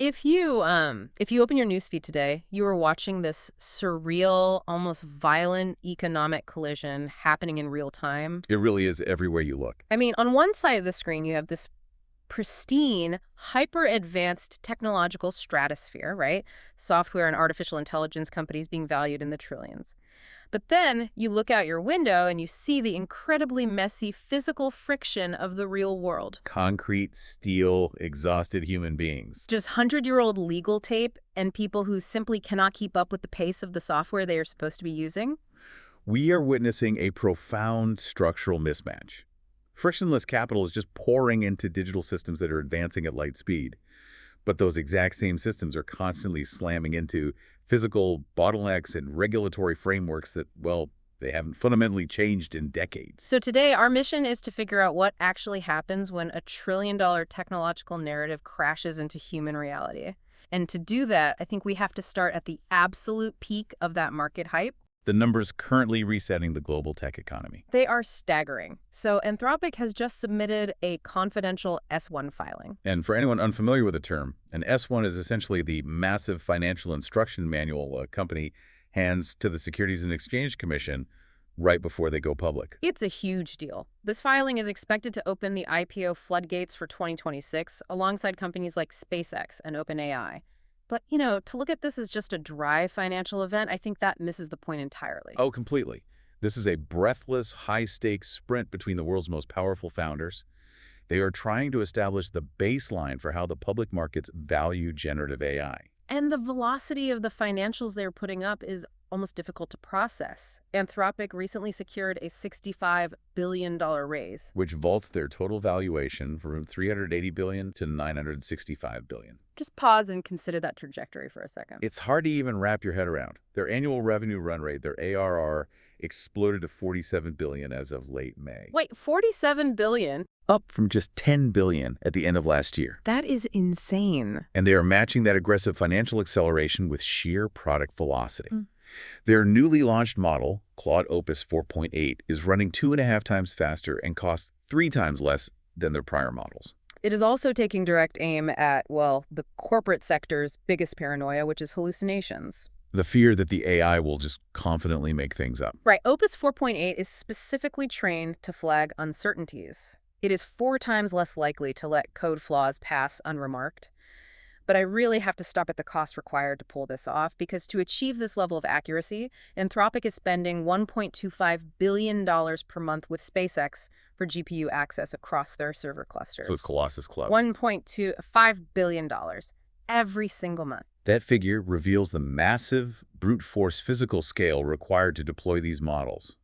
If you open your newsfeed today, you are watching this surreal, almost violent economic collision happening in real time. It really is everywhere you look. I mean, on one side of the screen, you have this pristine, hyper-advanced technological stratosphere, right? Software and artificial intelligence companies being valued in the trillions. But then you look out your window and you see the incredibly messy physical friction of the real world. Concrete, steel, exhausted human beings. Just 100-year-old legal tape and people who simply cannot keep up with the pace of the software they are supposed to be using. We are witnessing a profound structural mismatch. Frictionless capital is just pouring into digital systems that are advancing at light speed. But those exact same systems are constantly slamming into physical bottlenecks and regulatory frameworks that, well, they haven't fundamentally changed in decades. So today, our mission is to figure out what actually happens when a trillion-dollar technological narrative crashes into human reality. And to do that, I think we have to start at the absolute peak of that market hype. The numbers currently resetting the global tech economy. They are staggering. So Anthropic has just submitted a confidential S1 filing. And for anyone unfamiliar with the term, an S1 is essentially the massive financial instruction manual a company hands to the Securities and Exchange Commission right before they go public. It's a huge deal. This filing is expected to open the IPO floodgates for 2026 alongside companies like SpaceX and OpenAI. But, to look at this as just a dry financial event, I think that misses the point entirely. Oh, completely. This is a breathless, high-stakes sprint between the world's most powerful founders. They are trying to establish the baseline for how the public markets value generative AI. And the velocity of the financials they're putting up is almost difficult to process. Anthropic recently secured a $65 billion raise, Which vaults their total valuation from $380 billion to $965 billion. Just pause and consider that trajectory for a second. It's hard to even wrap your head around. Their annual revenue run rate, their ARR, exploded to $47 billion as of late May. Wait, $47 billion? Up from just $10 billion at the end of last year. That is insane. And they are matching that aggressive financial acceleration with sheer product velocity. Their newly launched model, Claude Opus 4.8, is running 2.5 times faster and costs 3 times less than their prior models. It is also taking direct aim at, well, the corporate sector's biggest paranoia, which is hallucinations. The fear that the AI will just confidently make things up. Right. Opus 4.8 is specifically trained to flag uncertainties. It is 4 times less likely to let code flaws pass unremarked. But I really have to stop at the cost required to pull this off, because to achieve this level of accuracy, Anthropic is spending $1.25 billion per month with SpaceX for GPU access across their server clusters. So it's Colossus Club. $1.25 billion every single month. That figure reveals the massive, brute force physical scale required to deploy these models.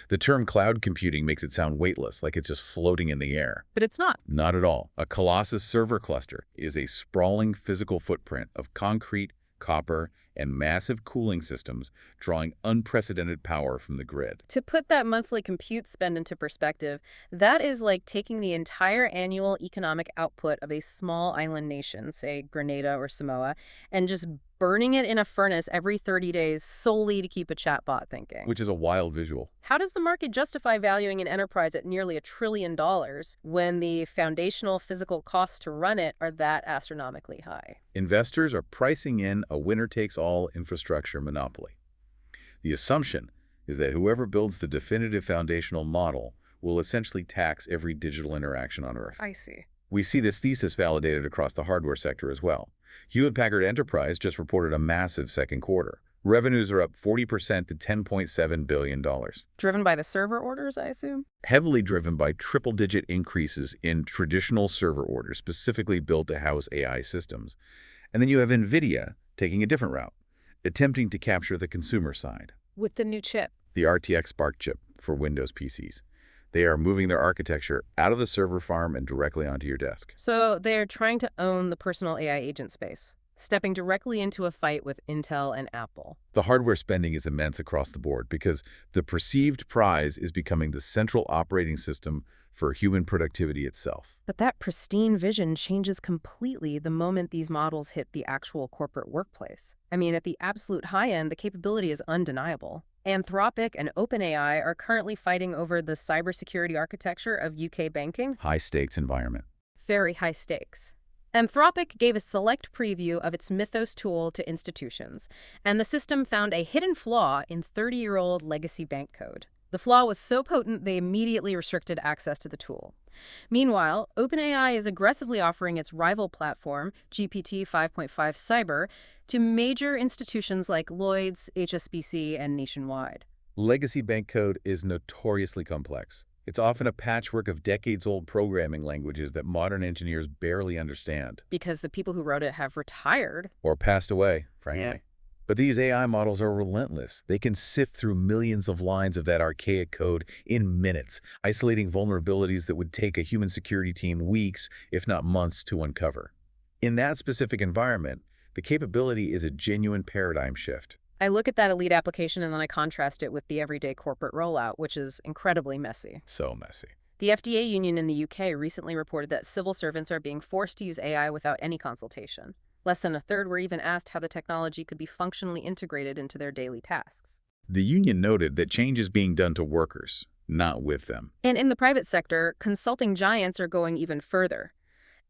The term cloud computing makes it sound weightless, like it's just floating in the air. But it's not. Not at all. A Colossus server cluster is a sprawling physical footprint of concrete, copper, and massive cooling systems drawing unprecedented power from the grid. To put that monthly compute spend into perspective, that is like taking the entire annual economic output of a small island nation, say Grenada or Samoa, and just burning it in a furnace every 30 days solely to keep a chatbot thinking. Which is a wild visual. How does the market justify valuing an enterprise at nearly $1 trillion when the foundational physical costs to run it are that astronomically high? Investors are pricing in a winner-takes-all infrastructure monopoly. The assumption is that whoever builds the definitive foundational model will essentially tax every digital interaction on Earth. I see. We see this thesis validated across the hardware sector as well. Hewlett-Packard Enterprise just reported a massive second quarter. Revenues are up 40% to $10.7 billion. Driven by the server orders, I assume? Heavily driven by triple-digit increases in traditional server orders, specifically built to house AI systems. And then you have NVIDIA taking a different route, attempting to capture the consumer side. With the new chip. The RTX Spark chip for Windows PCs. They are moving their architecture out of the server farm and directly onto your desk. So they're trying to own the personal AI agent space, stepping directly into a fight with Intel and Apple. The hardware spending is immense across the board because the perceived prize is becoming the central operating system for human productivity itself. But that pristine vision changes completely the moment these models hit the actual corporate workplace. I mean, at the absolute high end, the capability is undeniable. Anthropic and OpenAI are currently fighting over the cybersecurity architecture of UK banking. High-stakes environment. Very high stakes. Anthropic gave a select preview of its Mythos tool to institutions, and the system found a hidden flaw in 30-year-old legacy bank code. The flaw was so potent they immediately restricted access to the tool. Meanwhile, OpenAI is aggressively offering its rival platform, GPT 5.5 Cyber, to major institutions like Lloyd's, HSBC, and Nationwide. Legacy bank code is notoriously complex. It's often a patchwork of decades-old programming languages that modern engineers barely understand. Because the people who wrote it have retired. Or passed away, frankly. Yeah. But these AI models are relentless. They can sift through millions of lines of that archaic code in minutes, isolating vulnerabilities that would take a human security team weeks, if not months, to uncover. In that specific environment, the capability is a genuine paradigm shift. I look at that elite application and then I contrast it with the everyday corporate rollout, which is incredibly messy. So messy. The FDA union in the UK recently reported that civil servants are being forced to use AI without any consultation. Less than a third were even asked how the technology could be functionally integrated into their daily tasks. The union noted that change is being done to workers, not with them. And in the private sector, consulting giants are going even further.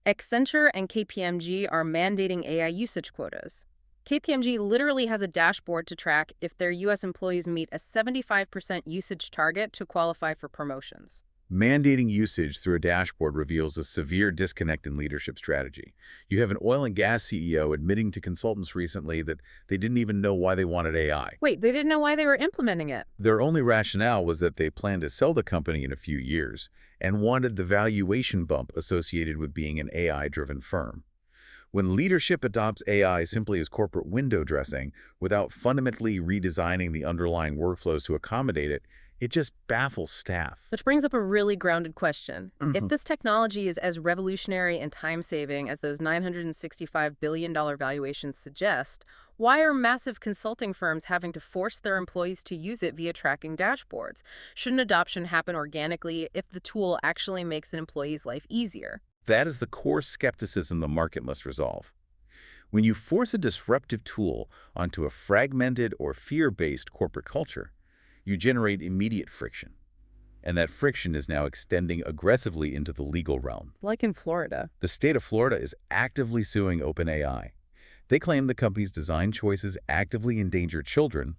Accenture and KPMG are mandating AI usage quotas. KPMG literally has a dashboard to track if their U.S. employees meet a 75% usage target to qualify for promotions. Mandating usage through a dashboard reveals a severe disconnect in leadership strategy. You have an oil and gas CEO admitting to consultants recently that they didn't even know why they wanted AI. Wait, they didn't know why they were implementing it? Their only rationale was that they planned to sell the company in a few years and wanted the valuation bump associated with being an AI-driven firm. When leadership adopts AI simply as corporate window dressing without fundamentally redesigning the underlying workflows to accommodate it, it just baffles staff. Which brings up a really grounded question. If this technology is as revolutionary and time-saving as those $965 billion valuations suggest, why are massive consulting firms having to force their employees to use it via tracking dashboards? Shouldn't adoption happen organically if the tool actually makes an employee's life easier? That is the core skepticism the market must resolve. When you force a disruptive tool onto a fragmented or fear-based corporate culture, you generate immediate friction. And that friction is now extending aggressively into the legal realm. Like in Florida. The state of Florida is actively suing OpenAI. They claim the company's design choices actively endanger children,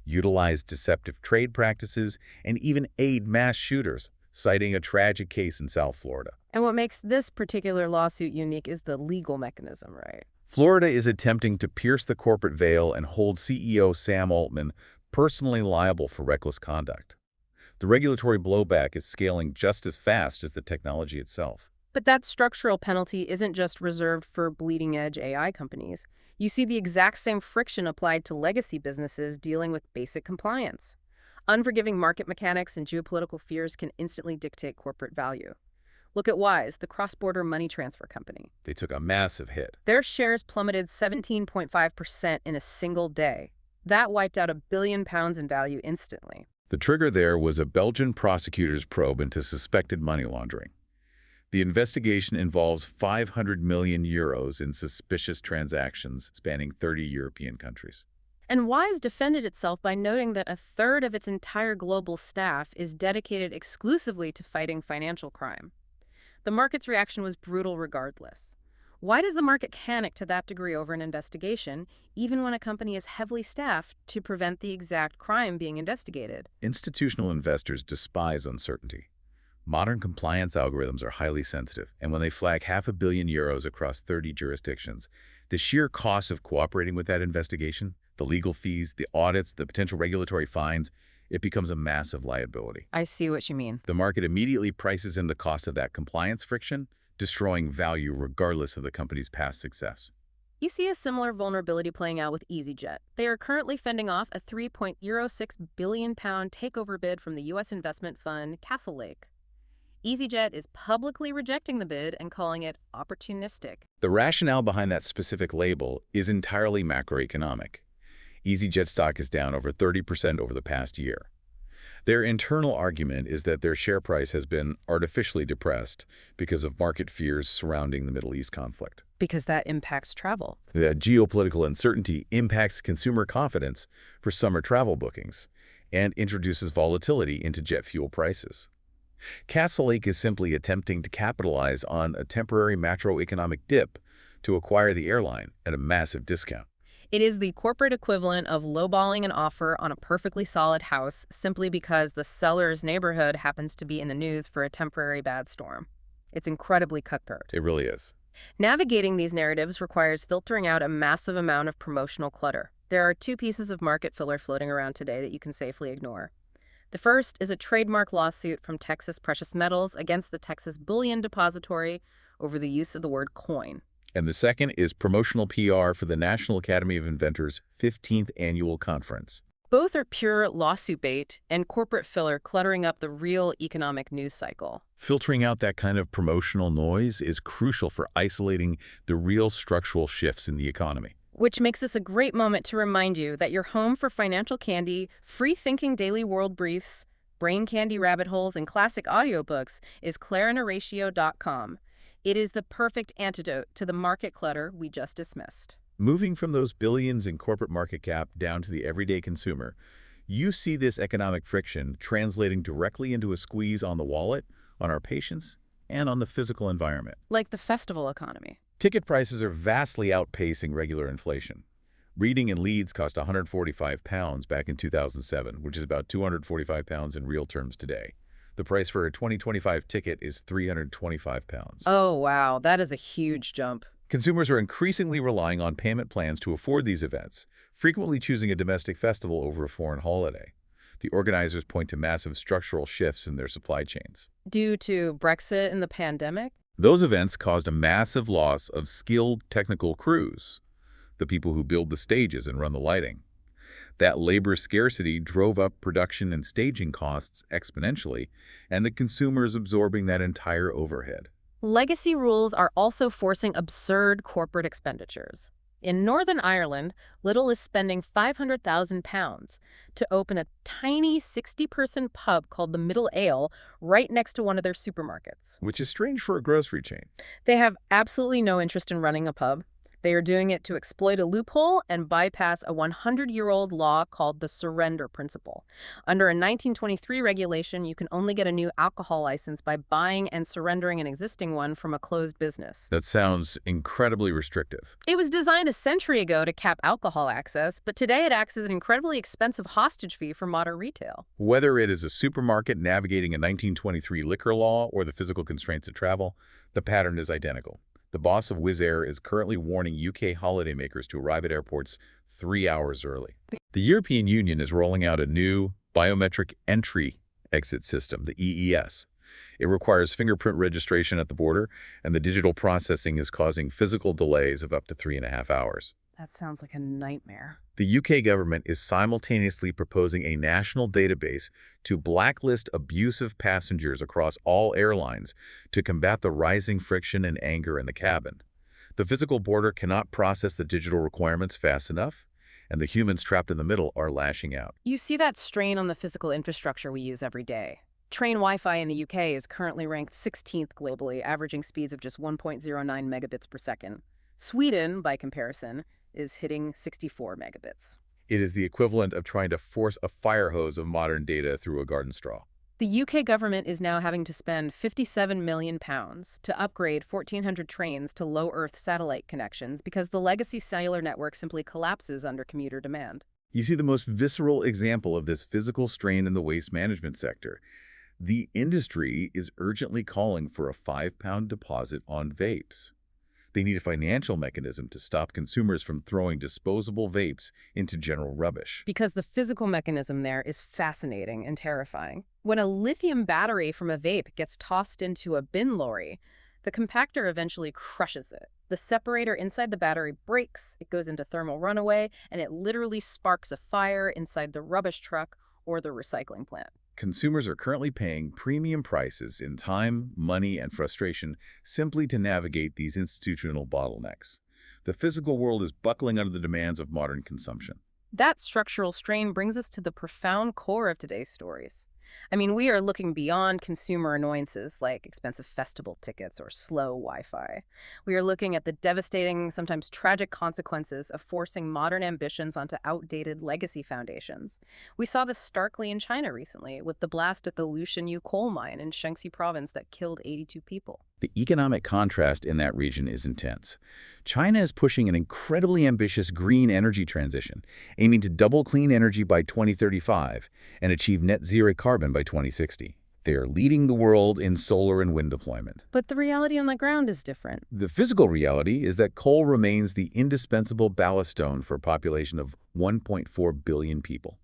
utilize deceptive trade practices, and even aid mass shooters, citing a tragic case in South Florida. And what makes this particular lawsuit unique is the legal mechanism, right? Florida is attempting to pierce the corporate veil and hold CEO Sam Altman personally liable for reckless conduct. The regulatory blowback is scaling just as fast as the technology itself. But that structural penalty isn't just reserved for bleeding-edge AI companies. You see the exact same friction applied to legacy businesses dealing with basic compliance. Unforgiving market mechanics and geopolitical fears can instantly dictate corporate value. Look at Wise, the cross-border money transfer company. They took a massive hit. Their shares plummeted 17.5% in a single day. That wiped out £1 billion in value instantly. The trigger there was a Belgian prosecutor's probe into suspected money laundering. The investigation involves 500 million euros in suspicious transactions spanning 30 European countries. And Wise defended itself by noting that a third of its entire global staff is dedicated exclusively to fighting financial crime. The market's reaction was brutal regardless. Why does the market panic to that degree over an investigation, even when a company is heavily staffed to prevent the exact crime being investigated? Institutional investors despise uncertainty. Modern compliance algorithms are highly sensitive, and when they flag €500 million across 30 jurisdictions, the sheer cost of cooperating with that investigation, the legal fees, the audits, the potential regulatory fines, it becomes a massive liability. I see what you mean. The market immediately prices in the cost of that compliance friction, destroying value regardless of the company's past success. You see a similar vulnerability playing out with EasyJet. They are currently fending off a £3.06 billion takeover bid from the U.S. investment fund Castlelake. EasyJet is publicly rejecting the bid and calling it opportunistic. The rationale behind that specific label is entirely macroeconomic. EasyJet stock is down over 30% over the past year. Their internal argument is that their share price has been artificially depressed because of market fears surrounding the Middle East conflict. Because that impacts travel. The geopolitical uncertainty impacts consumer confidence for summer travel bookings and introduces volatility into jet fuel prices. Castle Lake is simply attempting to capitalize on a temporary macroeconomic dip to acquire the airline at a massive discount. It is the corporate equivalent of lowballing an offer on a perfectly solid house simply because the seller's neighborhood happens to be in the news for a temporary bad storm. It's incredibly cutthroat. It really is. Navigating these narratives requires filtering out a massive amount of promotional clutter. There are two pieces of market filler floating around today that you can safely ignore. The first is a trademark lawsuit from Texas Precious Metals against the Texas Bullion Depository over the use of the word coin. And the second is promotional PR for the National Academy of Inventors' 15th annual conference. Both are pure lawsuit bait and corporate filler cluttering up the real economic news cycle. Filtering out that kind of promotional noise is crucial for isolating the real structural shifts in the economy. Which makes this a great moment to remind you that your home for financial candy, free-thinking daily world briefs, brain candy rabbit holes, and classic audiobooks is clarinhoratio.com. It is the perfect antidote to the market clutter we just dismissed. Moving from those billions in corporate market cap down to the everyday consumer, you see this economic friction translating directly into a squeeze on the wallet, on our patients, and on the physical environment. Like the festival economy. Ticket prices are vastly outpacing regular inflation. Reading in Leeds cost £145 back in 2007, which is about £245 in real terms today. The price for a 2025 ticket is £325. Oh, wow, that is a huge jump. Consumers are increasingly relying on payment plans to afford these events, frequently choosing a domestic festival over a foreign holiday. The organizers point to massive structural shifts in their supply chains. Due to Brexit and the pandemic? Those events caused a massive loss of skilled technical crews, the people who build the stages and run the lighting. That labor scarcity drove up production and staging costs exponentially, and the consumer is absorbing that entire overhead. Legacy rules are also forcing absurd corporate expenditures. In Northern Ireland, Lidl is spending £500,000 to open a tiny 60-person pub called the Middle Ale right next to one of their supermarkets. Which is strange for a grocery chain. They have absolutely no interest in running a pub. They are doing it to exploit a loophole and bypass a 100-year-old law called the surrender principle. Under a 1923 regulation, you can only get a new alcohol license by buying and surrendering an existing one from a closed business. That sounds incredibly restrictive. It was designed a century ago to cap alcohol access, but today it acts as an incredibly expensive hostage fee for modern retail. Whether it is a supermarket navigating a 1923 liquor law or the physical constraints of travel, the pattern is identical. The boss of Wizz Air is currently warning UK holidaymakers to arrive at airports 3 hours early. The European Union is rolling out a new biometric entry-exit system, the EES. It requires fingerprint registration at the border, and the digital processing is causing physical delays of up to 3.5 hours. That sounds like a nightmare. The UK government is simultaneously proposing a national database to blacklist abusive passengers across all airlines to combat the rising friction and anger in the cabin. The physical border cannot process the digital requirements fast enough, and the humans trapped in the middle are lashing out. You see that strain on the physical infrastructure we use every day. Train Wi-Fi in the UK is currently ranked 16th globally, averaging speeds of just 1.09 megabits per second. Sweden, by comparison, is hitting 64 megabits. It is the equivalent of trying to force a fire hose of modern data through a garden straw. The UK government is now having to spend £57 million to upgrade 1,400 trains to low-Earth satellite connections because the legacy cellular network simply collapses under commuter demand. You see the most visceral example of this physical strain in the waste management sector. The industry is urgently calling for a £5 deposit on vapes. They need a financial mechanism to stop consumers from throwing disposable vapes into general rubbish. Because the physical mechanism there is fascinating and terrifying. When a lithium battery from a vape gets tossed into a bin lorry, the compactor eventually crushes it. The separator inside the battery breaks, it goes into thermal runaway, and it literally sparks a fire inside the rubbish truck or the recycling plant. Consumers are currently paying premium prices in time, money, and frustration simply to navigate these institutional bottlenecks. The physical world is buckling under the demands of modern consumption. That structural strain brings us to the profound core of today's stories. I mean, we are looking beyond consumer annoyances like expensive festival tickets or slow Wi-Fi. We are looking at the devastating, sometimes tragic consequences of forcing modern ambitions onto outdated legacy foundations. We saw this starkly in China recently with the blast at the Lushanyu coal mine in Shanxi province that killed 82 people. The economic contrast in that region is intense. China is pushing an incredibly ambitious green energy transition, aiming to double clean energy by 2035 and achieve net zero carbon by 2060. They are leading the world in solar and wind deployment. But the reality on the ground is different. The physical reality is that coal remains the indispensable ballast stone for a population of 1.4 billion people.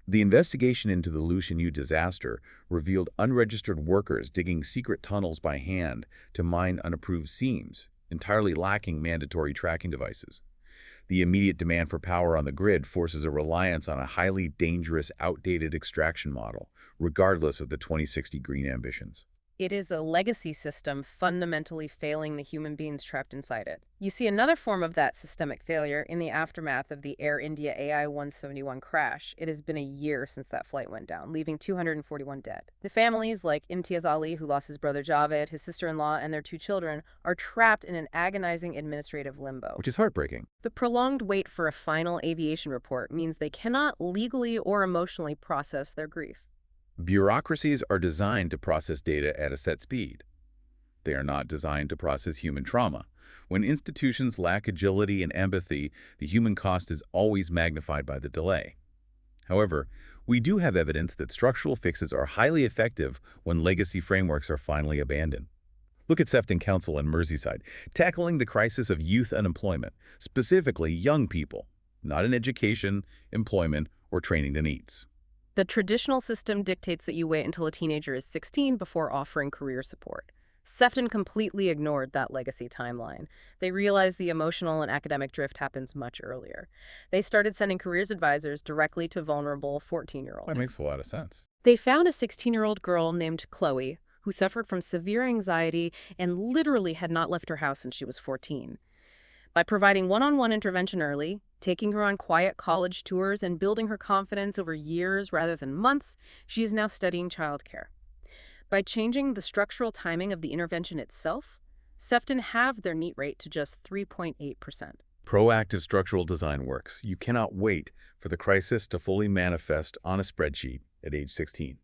The investigation into the Lushanyu disaster revealed unregistered workers digging secret tunnels by hand to mine unapproved seams, entirely lacking mandatory tracking devices. The immediate demand for power on the grid forces a reliance on a highly dangerous, outdated extraction model, regardless of the 2060 green ambitions. It is a legacy system fundamentally failing the human beings trapped inside it. You see another form of that systemic failure in the aftermath of the Air India AI 171 crash. It has been a year since that flight went down, leaving 241 dead. The families, like Imtiaz Ali, who lost his brother Javed, his sister-in-law, and their 2 children, are trapped in an agonizing administrative limbo. Which is heartbreaking. The prolonged wait for a final aviation report means they cannot legally or emotionally process their grief. Bureaucracies are designed to process data at a set speed. They are not designed to process human trauma. When institutions lack agility and empathy, the human cost is always magnified by the delay. However, we do have evidence that structural fixes are highly effective when legacy frameworks are finally abandoned. Look at Sefton Council in Merseyside, tackling the crisis of youth unemployment, specifically young people, not in education, employment, or training the needs. The traditional system dictates that you wait until a teenager is 16 before offering career support. Sefton completely ignored that legacy timeline. They realized the emotional and academic drift happens much earlier. They started sending careers advisors directly to vulnerable 14-year-olds. That makes a lot of sense. They found a 16-year-old girl named Chloe who suffered from severe anxiety and literally had not left her house since she was 14. By providing one-on-one intervention early, taking her on quiet college tours, and building her confidence over years rather than months, she is now studying childcare. By changing the structural timing of the intervention itself, Sefton halved their NEET rate to just 3.8%. Proactive structural design works. You cannot wait for the crisis to fully manifest on a spreadsheet at age 16.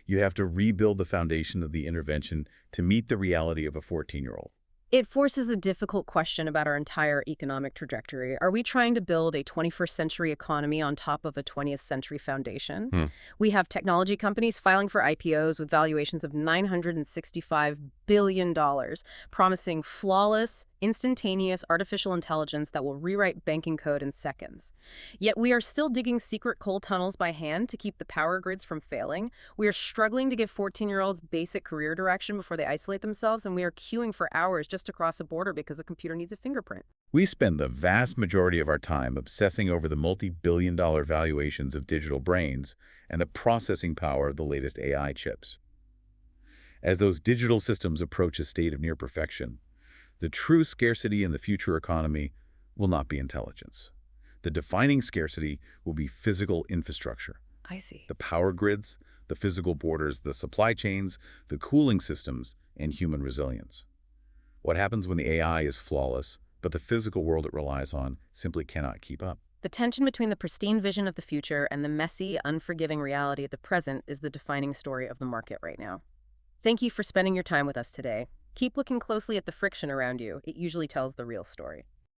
You have to rebuild the foundation of the intervention to meet the reality of a 14-year-old. It forces a difficult question about our entire economic trajectory. Are we trying to build a 21st century economy on top of a 20th century foundation? We have technology companies filing for IPOs with valuations of $965 billion, promising flawless, instantaneous artificial intelligence that will rewrite banking code in seconds. Yet we are still digging secret coal tunnels by hand to keep the power grids from failing. We are struggling to give 14-year-olds basic career direction before they isolate themselves, and we are queuing for hours just to cross a border because a computer needs a fingerprint. We spend the vast majority of our time obsessing over the multi-billion-dollar valuations of digital brains and the processing power of the latest AI chips. As those digital systems approach a state of near perfection, the true scarcity in the future economy will not be intelligence. The defining scarcity will be physical infrastructure. I see. The power grids, the physical borders, the supply chains, the cooling systems, and human resilience. What happens when the AI is flawless, but the physical world it relies on simply cannot keep up? The tension between the pristine vision of the future and the messy, unforgiving reality of the present is the defining story of the market right now. Thank you for spending your time with us today. Keep looking closely at the friction around you. It usually tells the real story.